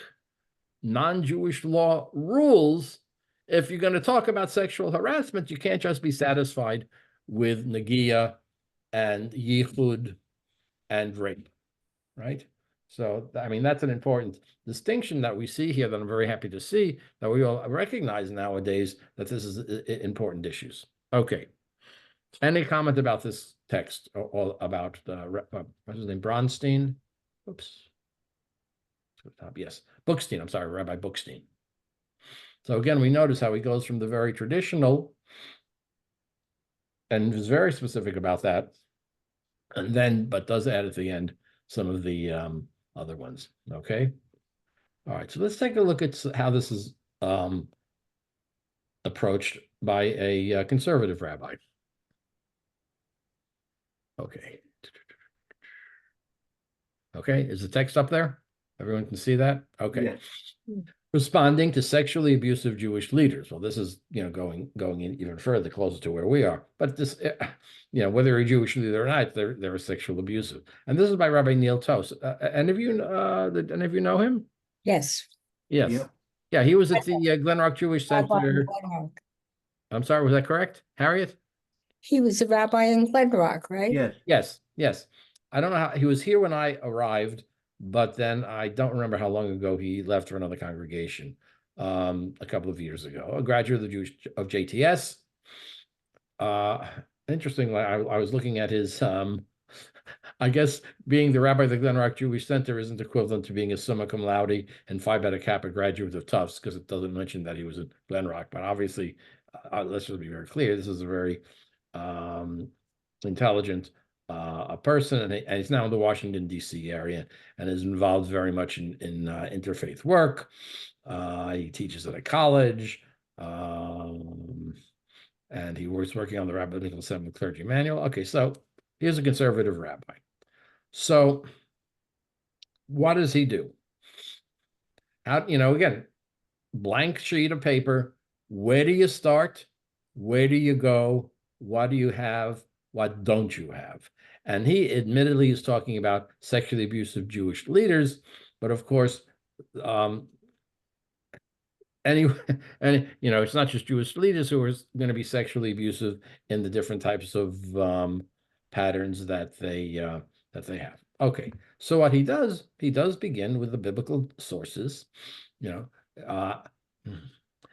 non-Jewish law rules. If you're going to talk about sexual harassment, you can't just be satisfied with nagia and yichud and rape, right? So, I mean, that's an important distinction that we see here that I'm very happy to see, that we all recognize nowadays that this is important issues. Okay. Any comment about this text or about what's his name, Bronstein? Oops. Yes, Bookstein. I'm sorry, Rabbi Bookstein. So again, we notice how he goes from the very traditional and is very specific about that, and then, but does add at the end some of the other ones. Okay. All right. So let's take a look at how this is approached by a conservative rabbi. Okay. Okay, is the text up there? Everyone can see that? Okay. Yeah. Responding to sexually abusive Jewish leaders. Well, this is, going in even further, closer to where we are. But this, whether you're a Jewish leader or not, they're sexual abusive. And this is by Rabbi Neil Tost. Any of you know him? Yes. Yes. Yeah. Yeah, he was at the Glen Rock Jewish Rabbi in Center. Glen Rock. I'm sorry, was that correct, Harriet? He was a rabbi in Glen Rock, right? Yes. Yes, yes. I don't know how he was here when I arrived, but then I don't remember how long ago he left for another congregation. A couple of years ago, a graduate of JTS. Interestingly, I was looking at his. I guess being the rabbi of the Glen Rock Jewish Center isn't equivalent to being a summa cum laude and Phi Beta Kappa graduate of Tufts, because it doesn't mention that he was at Glen Rock. But obviously, let's just be very clear. This is a very intelligent a person, and he's now in the Washington, D.C. area and is involved very much in interfaith work. He teaches at a college, and he was working on the Rabbinical Seventh Clergy Manual. Okay, so he's a conservative rabbi. So what does he do? Again, blank sheet of paper. Where do you start? Where do you go? What do you have? What don't you have? And he admittedly is talking about sexually abusive Jewish leaders, but of course, anyway, and it's not just Jewish leaders who are going to be sexually abusive in the different types of patterns that they have. Okay, so what he does begin with the biblical sources.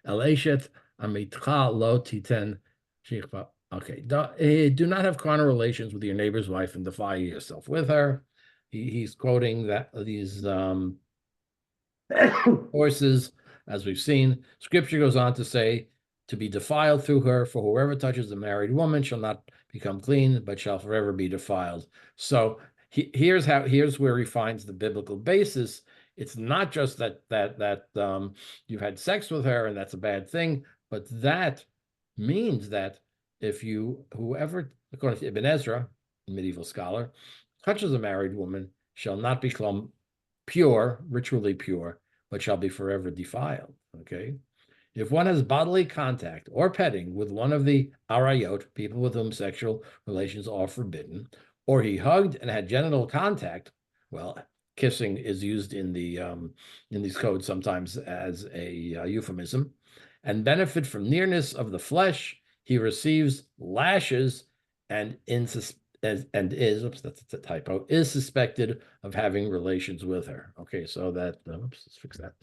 Eleshet amitcha lo titen shikva. Okay, do not have carnal relations with your neighbor's wife and defile yourself with her. He's quoting these sources, as we've seen. Scripture goes on to say, to be defiled through her, for whoever touches a married woman shall not become clean, but shall forever be defiled. So here's where he finds the biblical basis. It's not just that you've had sex with her and that's a bad thing, but that means that if whoever, according to Ibn Ezra, a medieval scholar, touches a married woman shall not become pure, ritually pure, but shall be forever defiled. Okay. If one has bodily contact or petting with one of the arayot, people with whom sexual relations are forbidden, or he hugged and had genital contact, well, kissing is used in these codes sometimes as a euphemism, and benefit from nearness of the flesh, he receives lashes and is, that's a typo, is suspected of having relations with her. Okay, so let's fix that.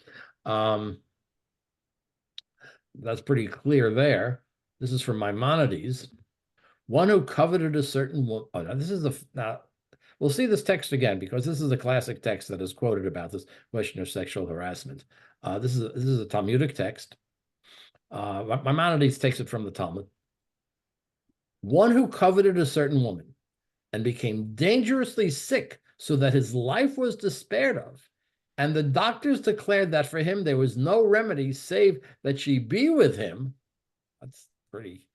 That's pretty clear there. This is from Maimonides. One who coveted a certain woman. Oh, now we'll see this text again, because this is a classic text that is quoted about this question of sexual harassment. This is a Talmudic text. Maimonides takes it from the Talmud. One who coveted a certain woman and became dangerously sick so that his life was despaired of, and the doctors declared that for him there was no remedy save that she be with him. That's pretty,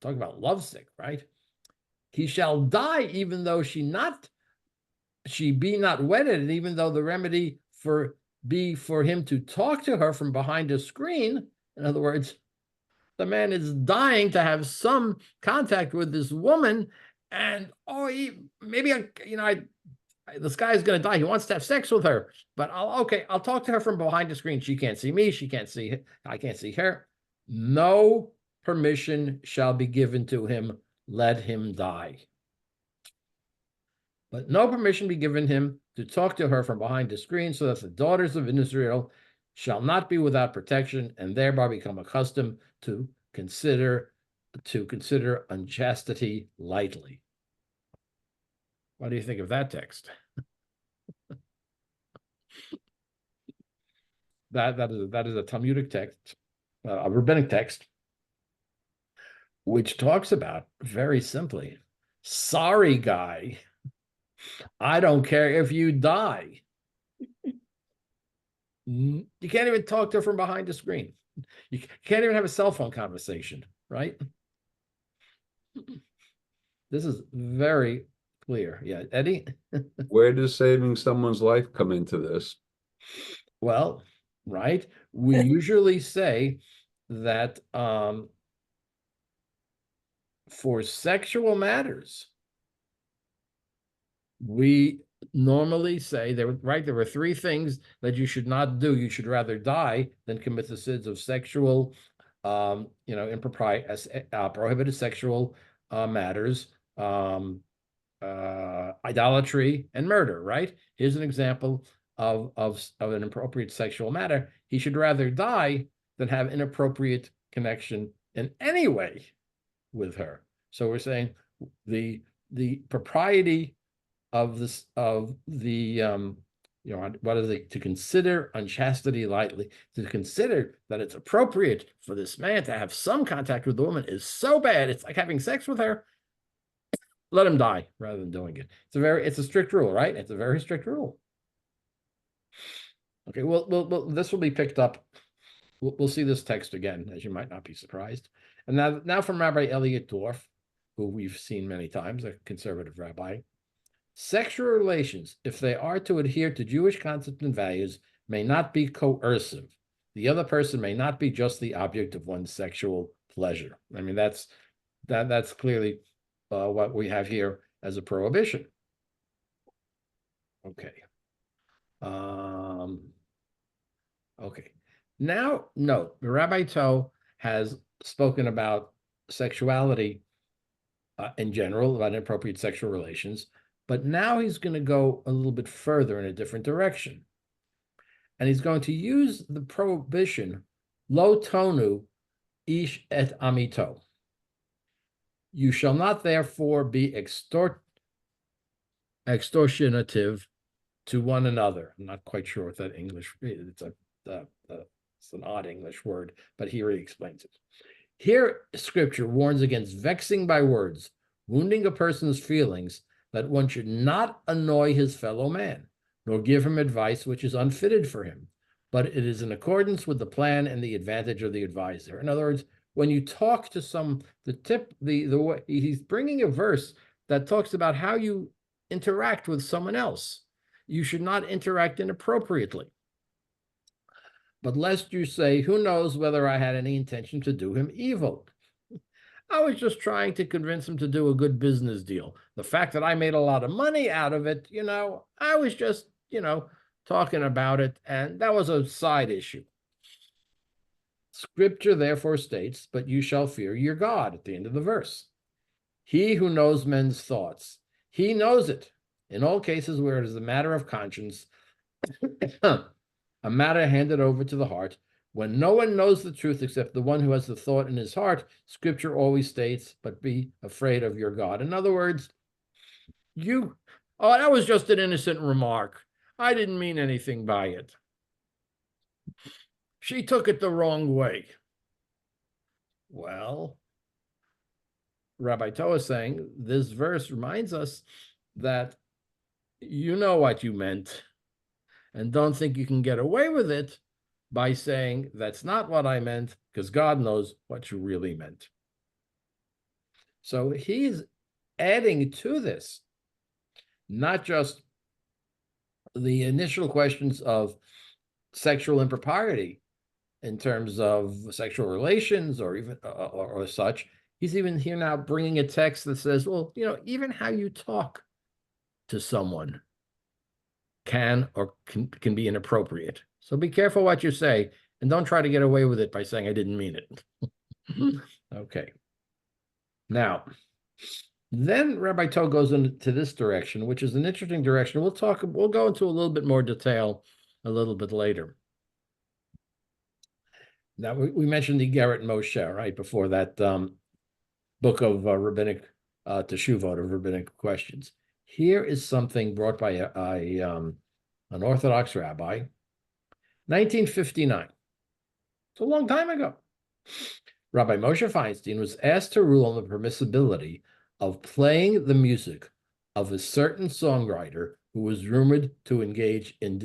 talk about lovesick, right? He shall die even though she be not wedded, and even though the remedy be for him to talk to her from behind a screen. In other words, the man is dying to have some contact with this woman, and this guy's going to die. He wants to have sex with her, but I'll talk to her from behind the screen. She can't see me. I can't see her. No permission shall be given to him. Let him die. But no permission be given him to talk to her from behind the screen, so that the daughters of Israel shall not be without protection, and thereby become accustomed to consider unchastity lightly. What do you think of that text? That is a Talmudic text, a rabbinic text, which talks about, very simply, sorry, guy, I don't care if you die. You can't even talk to her from behind the screen. You can't even have a cell phone conversation, right? This is very, clear. Yeah, Eddie? Where does saving someone's life come into this? Well, right. We usually say that for sexual matters, we normally say there were three things that you should not do. You should rather die than commit the sins of sexual impropriety, prohibited sexual matters, idolatry, and murder, right? Here's an example of an inappropriate sexual matter. He should rather die than have inappropriate connection in any way with her. So we're saying the propriety of this what is it, to consider unchastity lightly, to consider that it's appropriate for this man to have some contact with the woman is so bad, it's like having sex with her. Let him die rather than doing it. It's a strict rule, right? It's a very strict rule. Okay, well, this will be picked up. We'll see this text again, as you might not be surprised. And now from Rabbi Elliot Dorff, who we've seen many times, a conservative rabbi. Sexual relations, if they are to adhere to Jewish concepts and values, may not be coercive. The other person may not be just the object of one's sexual pleasure. I mean, that's clearly what we have here as a prohibition. Okay. Okay. Now, note, Rabbi Toe has spoken about sexuality in general, about inappropriate sexual relations, but now he's going to go a little bit further in a different direction. And he's going to use the prohibition, lo tonu ish et amito. You shall not therefore be extortionative to one another. I'm not quite sure what that English is. It's an odd English word, but he really explains it. Here, Scripture warns against vexing by words, wounding a person's feelings, that one should not annoy his fellow man, nor give him advice which is unfitted for him, but it is in accordance with the plan and the advantage of the advisor. In other words, when you talk to the way he's bringing a verse that talks about how you interact with someone else. You should not interact inappropriately. But lest you say, who knows whether I had any intention to do him evil? I was just trying to convince him to do a good business deal. The fact that I made a lot of money out of it, I was just, talking about it, and that was a side issue. Scripture therefore states, but you shall fear your God at the end of the verse. He who knows men's thoughts, he knows it. In all cases where it is a matter of conscience, a matter handed over to the heart, when no one knows the truth except the one who has the thought in his heart, Scripture always states, but be afraid of your God. In other words, that was just an innocent remark. I didn't mean anything by it. She took it the wrong way. Well, Rabbi Toa is saying this verse reminds us that you know what you meant, and don't think you can get away with it by saying that's not what I meant, because God knows what you really meant. So he's adding to this, not just the initial questions of sexual impropriety in terms of sexual relations or even or such. He's even here now bringing a text that says, well, even how you talk to someone can be inappropriate. So be careful what you say, and don't try to get away with it by saying I didn't mean it. Okay. Now, then Rabbi Toe goes into this direction, which is an interesting direction. We'll go into a little bit more detail a little bit later. Now, we mentioned the Garrett Moshe, right, before that book of rabbinic teshuvot, of rabbinic questions. Here is something brought by an Orthodox rabbi, 1959. It's a long time ago. Rabbi Moshe Feinstein was asked to rule on the permissibility of playing the music of a certain songwriter who was rumored to engage in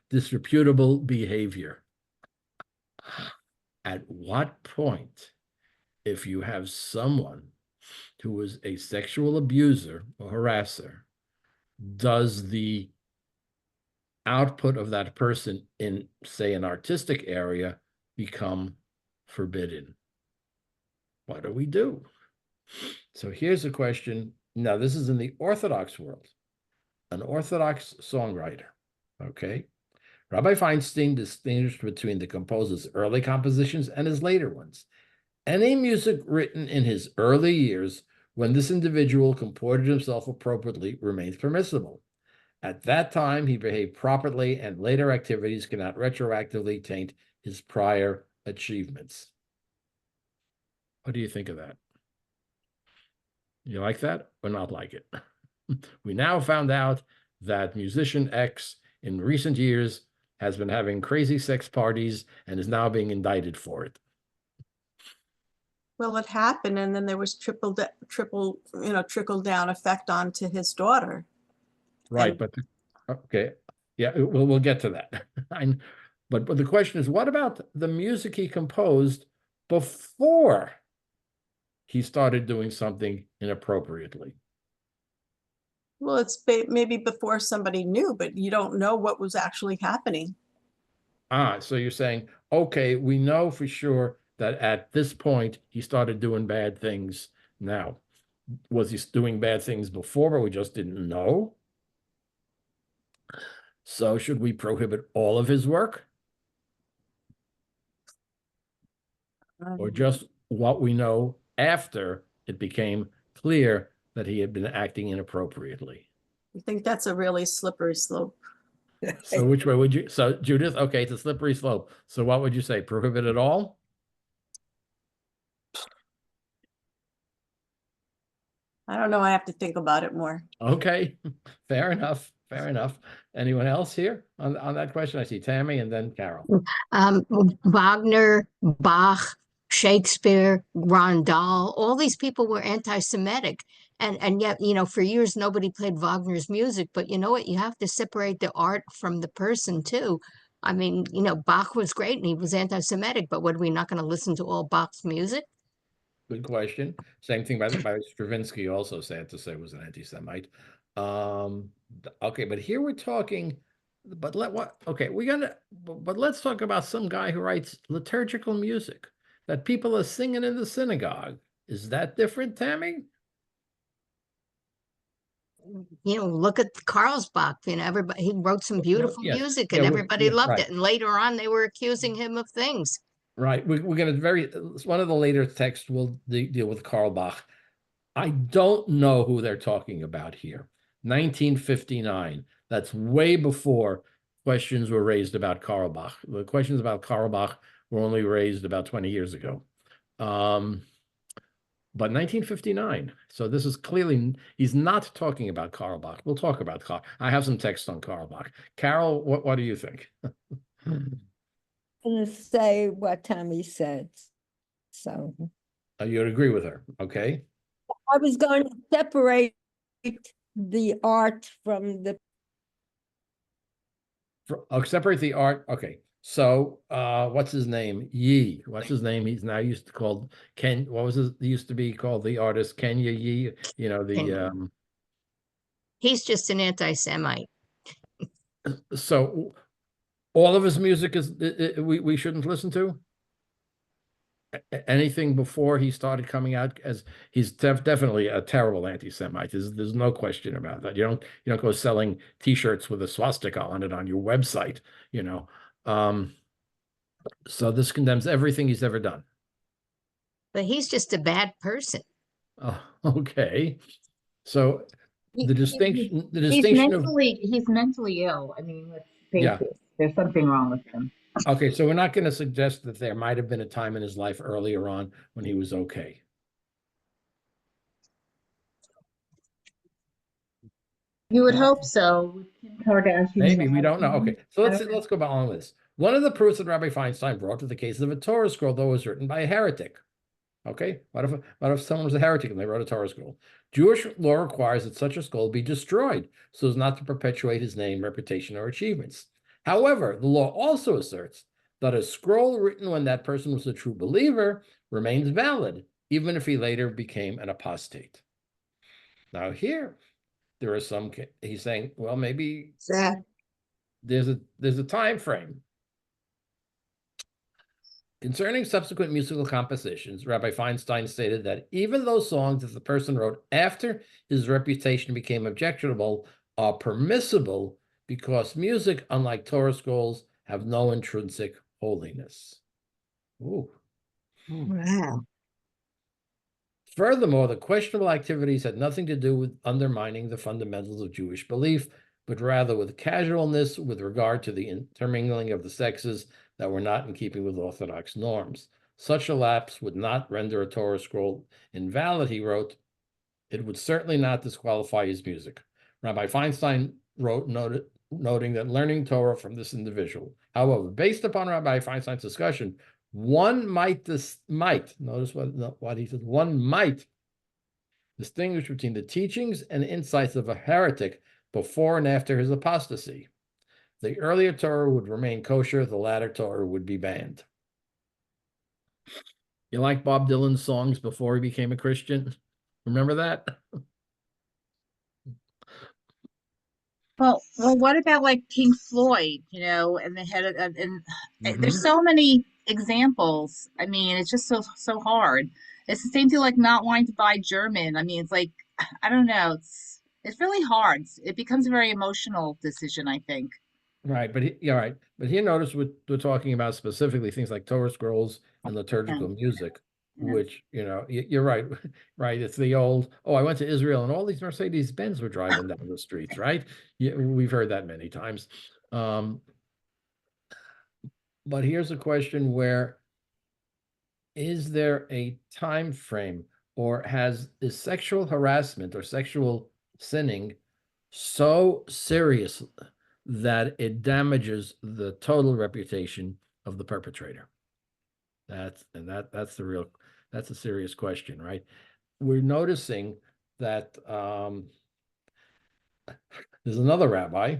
disreputable behavior. At what point, if you have someone who was a sexual abuser or harasser, does the output of that person in, say, an artistic area become forbidden? What do we do? So here's a question. Now, this is in the Orthodox world, an Orthodox songwriter, okay? Rabbi Feinstein distinguished between the composer's early compositions and his later ones. Any music written in his early years, when this individual comported himself appropriately, remains permissible. At that time, he behaved properly, and later activities cannot retroactively taint his prior achievements. What do you think of that? You like that or not like it? We now found out that musician X in recent years has been having crazy sex parties and is now being indicted for it. Well, it happened, and then there was trickle down effect onto his daughter. Right, but okay, yeah, we'll get to that. But the question is, what about the music he composed before he started doing something inappropriately? Well, it's maybe before somebody knew, but you don't know what was actually happening. So you're saying, okay, we know for sure that at this point he started doing bad things. Now, was he doing bad things before, but we just didn't know? So should we prohibit all of his work? Or just what we know after it became clear that he had been acting inappropriately? I think that's a really slippery slope. So which way would you, so Judith, okay, it's a slippery slope. So what would you say, prohibit it all? I don't know, I have to think about it more. Okay, fair enough, fair enough. Anyone else here on that question? I see Tammy and then Carol. Wagner, Bach, Shakespeare, Rondal, all these people were anti-Semitic. And yet, you know, for years, nobody played Wagner's music. But you know what? You have to separate the art from the person, too. I mean, you know, Bach was great and he was anti-Semitic, but what, are we not going to listen to all Bach's music? Good question. Same thing by Stravinsky, also sad to say was an anti-Semite. Okay, but here we're talking, but let's talk about some guy who writes liturgical music that people are singing in the synagogue. Is that different, Tammy? You know, look at Carlsbach, you know, everybody, he wrote some beautiful Yes. music Yeah, and everybody loved right. it. And later on, they were accusing him of things. Right. We're going to one of the later texts will deal with Carlsbach. I don't know who they're talking about here. 1959. That's way before questions were raised about Carlsbach. The questions about Carlsbach were only raised about 20 years ago. But 1959. So this is clearly, he's not talking about Carlsbach. We'll talk about Carl. I have some text on Carlsbach. Carol, what do you think? I'm going to say what Tammy said. So You'd agree with her, okay? I was going to separate the art from the. Separate the art. Okay. So what's his name? Yee. What's his name? He's now used to called Ken. What was his, he used to be called the artist Kenya Yee? You know, the He's just an anti-Semite. So all of his music is we shouldn't listen to? Anything before he started coming out, as he's definitely a terrible anti-Semite. There's no question about that. You don't go selling T-shirts with a swastika on it on your website, you know. So this condemns everything he's ever done. But he's just a bad person. Oh, okay. So the distinction He's mentally ill. I mean, let's face it, there's something wrong with him. Okay, so we're not going to suggest that there might have been a time in his life earlier on when he was okay. You would hope so. Kardashian. Maybe, we don't know. Okay, so let's go along with this. One of the proofs that Rabbi Feinstein brought to the case of a Torah scroll that was written by a heretic. Okay, what if someone was a heretic and they wrote a Torah scroll? Jewish law requires that such a scroll be destroyed so as not to perpetuate his name, reputation, or achievements. However, the law also asserts that a scroll written when that person was a true believer remains valid, even if he later became an apostate. Now here, there are some, he's saying, well, maybe there's a time frame. Concerning subsequent musical compositions, Rabbi Feinstein stated that even those songs that the person wrote after his reputation became objectionable are permissible because music, unlike Torah scrolls, have no intrinsic holiness. Ooh. Wow. Furthermore, the questionable activities had nothing to do with undermining the fundamentals of Jewish belief, but rather with casualness with regard to the intermingling of the sexes that were not in keeping with Orthodox norms. Such a lapse would not render a Torah scroll invalid, he wrote. It would certainly not disqualify his music. Rabbi Feinstein wrote, noting that learning Torah from this individual. However, based upon Rabbi Feinstein's discussion, one might notice what he said, one might distinguish between the teachings and insights of a heretic before and after his apostasy. The earlier Torah would remain kosher, the latter Torah would be banned. You like Bob Dylan's songs before he became a Christian? Remember that? Well, what about like Pink Floyd, and the head of, there's so many examples. I mean, it's just so hard. It's the same thing like not wanting to buy German. I mean, it's like, I don't know. It's really hard. It becomes a very emotional decision, I think. Right, but right. But here, notice we're talking about specifically things like Torah scrolls and liturgical music, which, you're right, right. It's the old, I went to Israel and all these Mercedes-Benz were driving down the streets, right? Yeah, we've heard that many times. But here's a question where, is there a time frame, or is sexual harassment or sexual sinning so serious that it damages the total reputation of the perpetrator? That's a serious question, right? We're noticing that there's another rabbi,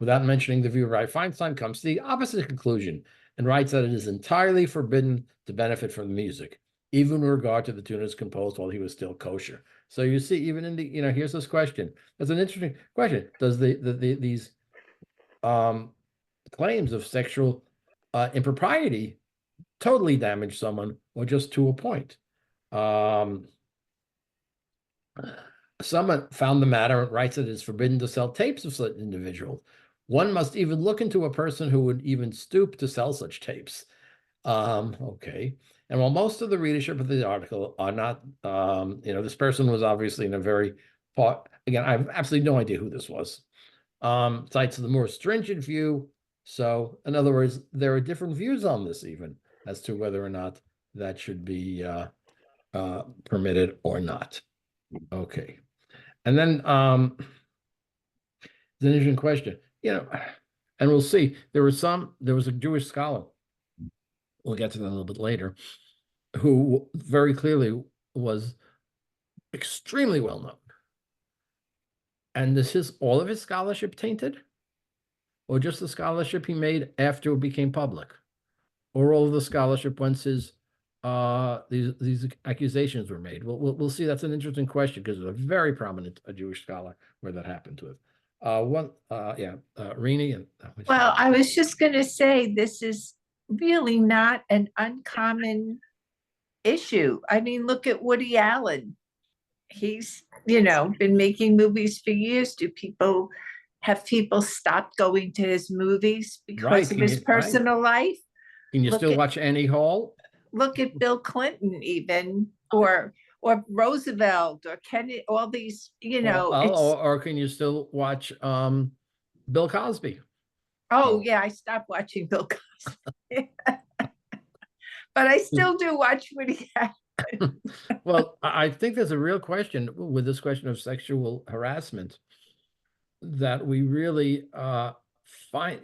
without mentioning the view of Rabbi Feinstein, comes to the opposite conclusion and writes that it is entirely forbidden to benefit from the music, even with regard to the tunes composed while he was still kosher. So you see, even in the, here's this question. That's an interesting question. Does these claims of sexual impropriety totally damage someone, or just to a point? Someone found the matter and writes that it is forbidden to sell tapes of such individuals. One must even look into a person who would even stoop to sell such tapes. Okay. And while most of the readership of the article are not, this person was obviously in a very again, I have absolutely no idea who this was. Cites the more stringent view. So, in other words, there are different views on this, even as to whether or not that should be permitted or not. Okay. And then it's an interesting question, and we'll see. There was a Jewish scholar, we'll get to that a little bit later, who very clearly was extremely well known. And is all of his scholarship tainted? Or just the scholarship he made after it became public? Or all of the scholarship once these accusations were made? We'll see. That's an interesting question, because there's a very prominent Jewish scholar where that happened with. Rini. Well, I was just going to say, this is really not an uncommon issue. I mean, look at Woody Allen. He's, been making movies for years. Have people stopped going to his movies because of his personal life? Can you still watch Annie Hall? Look at Bill Clinton, even, or Roosevelt, or Kennedy, all these, or can you still watch Bill Cosby? Oh, yeah, I stopped watching Bill Cosby. But I still do watch Woody Allen. Well, I think there's a real question with this question of sexual harassment, that we really find,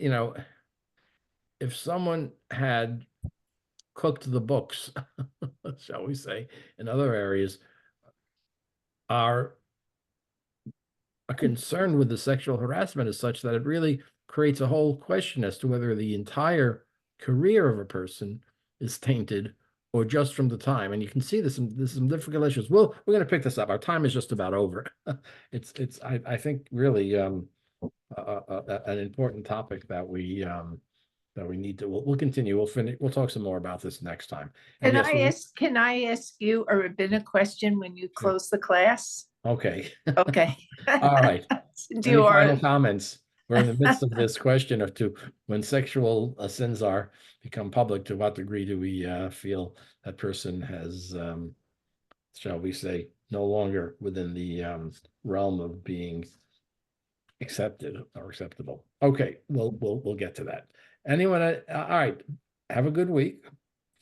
if someone had cooked the books, shall we say, in other areas, are a concern with the sexual harassment is such that it really creates a whole question as to whether the entire career of a person is tainted, or just from the time. And you can see there's some difficult issues. Well, we're going to pick this up. Our time is just about over. I think really an important topic that we need to. We'll continue. We'll finish. We'll talk some more about this next time. And Can I ask you a rabbinic question when you Sure. close the class? Okay. Okay. All right. Do Any you final comments? We're in the midst of this question of when sexual sins become public, to what degree do we feel that person has, shall we say, no longer within the realm of being accepted or acceptable? Okay, we'll get to that. Anyone? All right. Have a good week.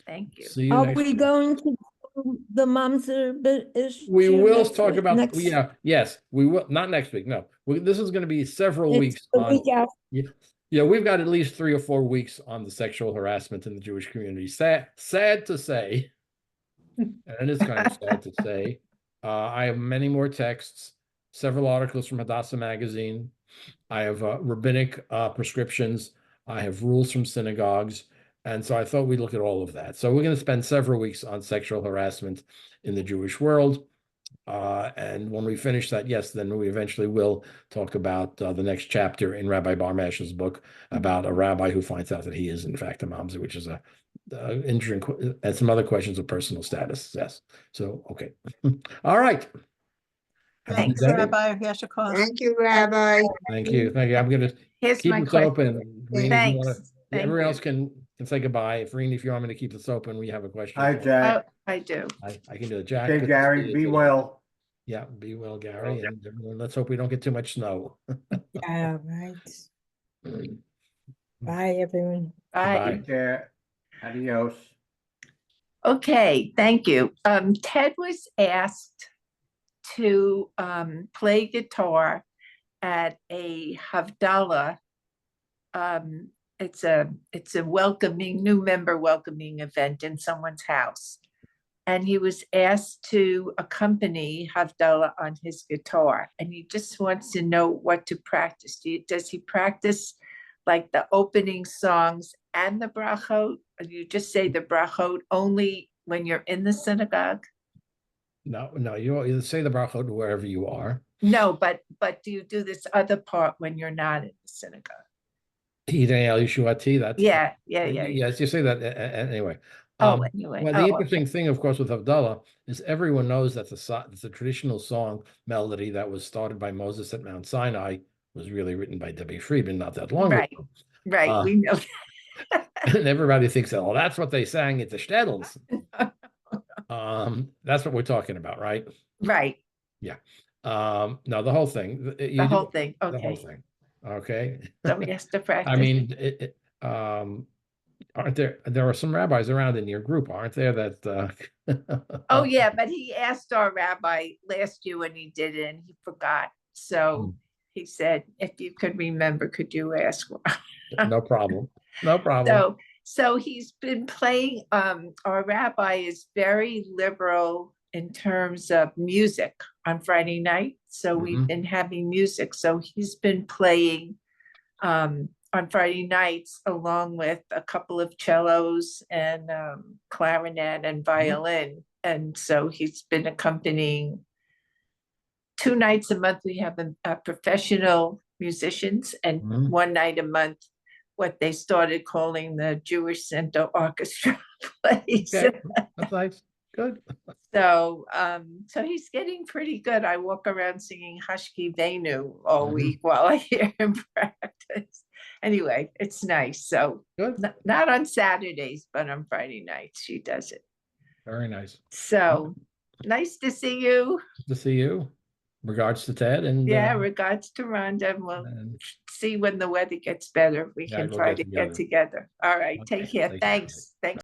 Thank you. See you Are next we week. going to do the mamzer issue? We will next talk week? about next. yes, we will, not next week. No, this is going to be several It's weeks the on. week after. Yeah, we've got at least 3 or 4 weeks on the sexual harassment in the Jewish community. Sad to say, and it is kind of sad to say. I have many more texts, several articles from Hadassah magazine. I have rabbinic prescriptions. I have rules from synagogues. And so I thought we'd look at all of that. So we're going to spend several weeks on sexual harassment in the Jewish world. And when we finish that, yes, then we eventually will talk about the next chapter in Rabbi Barmash's book about a rabbi who finds out that he is in fact a mamzer, which is a interesting, and some other questions of personal status. Yes. So, okay. All right. Thanks, Rabbi Yeshikos. Thank you, Rabbi. Thank you. Thank you. I'm going to Here's keep my this question. open. Reen, if you wanna- Thanks. Thank everyone you. else can say goodbye. If Reen, if you want me to keep this open, we have a question. Hi, Jack. Oh, I do. I can do it. Jack. Okay, good to see Gary, you be today. well. Yeah, be well, Gary. And everyone, let's hope we don't get too much snow. Yeah, right. Bye, everyone. Bye. Bye. Take care. Adios. Okay, thank you. Ted was asked to play guitar at a Havdalah. It's a new member welcoming event in someone's house. And he was asked to accompany Havdalah on his guitar. And he just wants to know what to practice. Does he practice like the opening songs and the brachot? Or do you just say the brachot only when you're in the synagogue? No, you say the brachot wherever you are. No, but do you do this other part when you're not in the synagogue? Hidei El Yeshuati, that's Yeah. yes, you say that anyway. Anyway. Well, the interesting thing, of course, with Havdalah is everyone knows that the traditional song melody that was started by Moses at Mount Sinai was really written by Debbie Friedman not that long ago. Right, we know. And everybody thinks, oh, that's what they sang at the shtetls. That's what we're talking about, right? Right. Yeah. No, the whole thing. The whole thing. The whole Okay. thing. Okay. So he has to practice. I mean, aren't there are some rabbis around in your group, aren't there? That Oh yeah, but he asked our rabbi last year when he did it and he forgot. So he said, if you could remember, could you ask? No problem. No problem. So he's been playing, our rabbi is very liberal in terms of music on Friday night. So we've been having music. So he's been playing on Friday nights along with a couple of cellos and clarinet and violin. And so he's been accompanying 2 nights a month. We have professional musicians, and 1 night a month what they started calling the Jewish Center Orchestra plays. Okay. That's nice. Good. So he's getting pretty good. I walk around singing Hashki Venu all week while I hear him practice. Anyway, it's nice. So good. Not on Saturdays, but on Friday nights she does it. Very nice. So nice to see you. Good to see you. Regards to Ted and regards to Rhonda. And we'll see when the weather gets better. We can we'll try to get together. All right. Okay, Take care. take care. Thanks. Thanks.